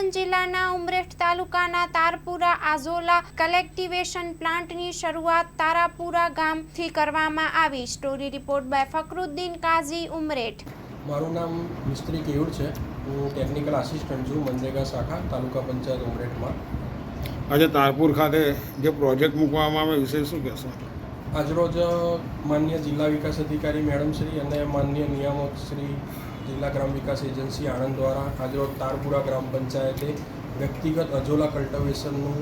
આણંદ જિલ્લાના ઉમરેઠ તાલુકાના તારપુરા આજોલા કલેક્ટિવેશન પ્લાન્ટની શરૂઆત તારાપુરા ગામથી કરવામાં આવી। સ્ટોરી રિપોર્ટ બાય ફકરુદ્દીન કાઝી, ઉમરેઠ। મારું નામ મિસ્ત્રી કેયુર છે। હું ટેકનિકલ આસિસ્ટન્ટ છું મનરેગા શાખા તાલુકા પંચાયત ઉમરેઠમાં। આજે તારપુર ખાતે જે પ્રોજેક્ટ મૂકવામાં આવે વિશે શું કહેશો? આજરોજ માનનીય જિલ્લા વિકાસ અધિકારી મેડમ શ્રી અને માનનીય નિયામક શ્રી જિલ્લા ગ્રામ વિકાસ એજન્સી આણંદ દ્વારા આજરોજ તારપુરા ગ્રામ પંચાયતે વ્યક્તિગત અજોલા કલ્ટિવેશનનું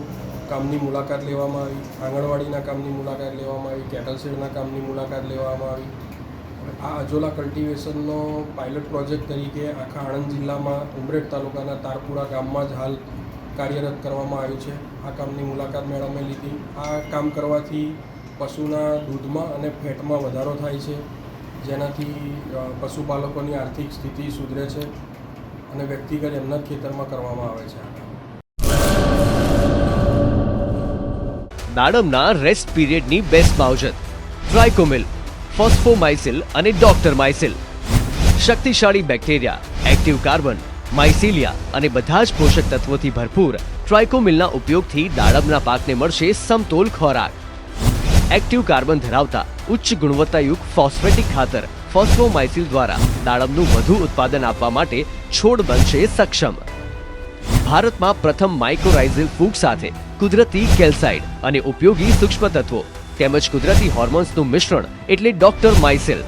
કામની મુલાકાત લેવામાં આવી, આંગણવાડીના કામની મુલાકાત લેવામાં આવી, કેટલ શેડના કામની મુલાકાત લેવામાં આવી। આ અજોલા કલ્ટિવેશનનો પાયલટ પ્રોજેક્ટ તરીકે આખા આણંદ જિલ્લામાં ઉમરેઠ તાલુકાના તારપુરા ગામમાં જ હાલ કાર્યરત કરવામાં આવ્યું છે। આ કામની મુલાકાત મેડમે લીધી। આ કામ કરવાથી પશુના દૂધમાં અને ફેટમાં વધારો થાય છે, જેનાથી પશુપાલકોની આર્થિક સ્થિતિ સુધરે છે અને વ્યક્તિગત એમના ખેતરમાં કરવામાં આવે છે। દાડમના રેસ્ટ પીરિયડની બેસ્ટ માવજત ટ્રાઇકોમિલ, ફોસ્ફોમાઇસિલ અને ડોક્ટર માઇસિલ। શક્તિશાળી બેક્ટેરિયા, એક્ટિવ કાર્બન, માઇસિલિયા અને બધા જ પોષક તત્વોથી ભરપૂર ટ્રાઇકોમિલના ઉપયોગથી દાડમના પાકને મળશે સમતોલ ખોરાક। એક્ટિવ કાર્બન ધરાવતા ઉચ્ચ ગુણવત્તાયુક્ત ફોસ્ફેટિક ખાતર ફોસ્ફોમાઇસિલ દ્વારા દાડમનું વધુ ઉત્પાદન આપવા માટે છોડ બનશે સક્ષમ। ભારતમાં પ્રથમ માઇક્રોરાઇઝલ ફૂગ સાથે કુદરતી કેલ્સાઇડ અને ઉપયોગી સૂક્ષ્મ તત્વો તેમજ કુદરતી હોર્મોન્સનું મિશ્રણ એટલે ડોક્ટર માઇસિલ।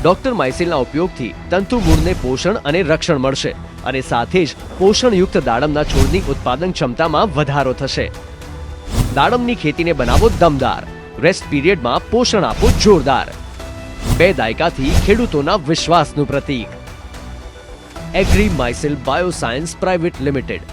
ડોક્ટર માઇસિલના ઉપયોગથી તંતુ મૂળને પોષણ અને રક્ષણ મળશે અને સાથે જ પોષણયુક્ત દાડમના છોડની ઉત્પાદન ક્ષમતામાં વધારો થશે। દાડમની ખેતીને બનાવો દમદાર, રેસ્ટ પીરિયડમાં પોષણ આપો જોરદાર। 2 દાયકાથી ખેડૂતોના વિશ્વાસનું પ્રતીક। એગ્રી માઇસિલ બાયોસાયન્સ પ્રાઇવેટ લિમિટેડ,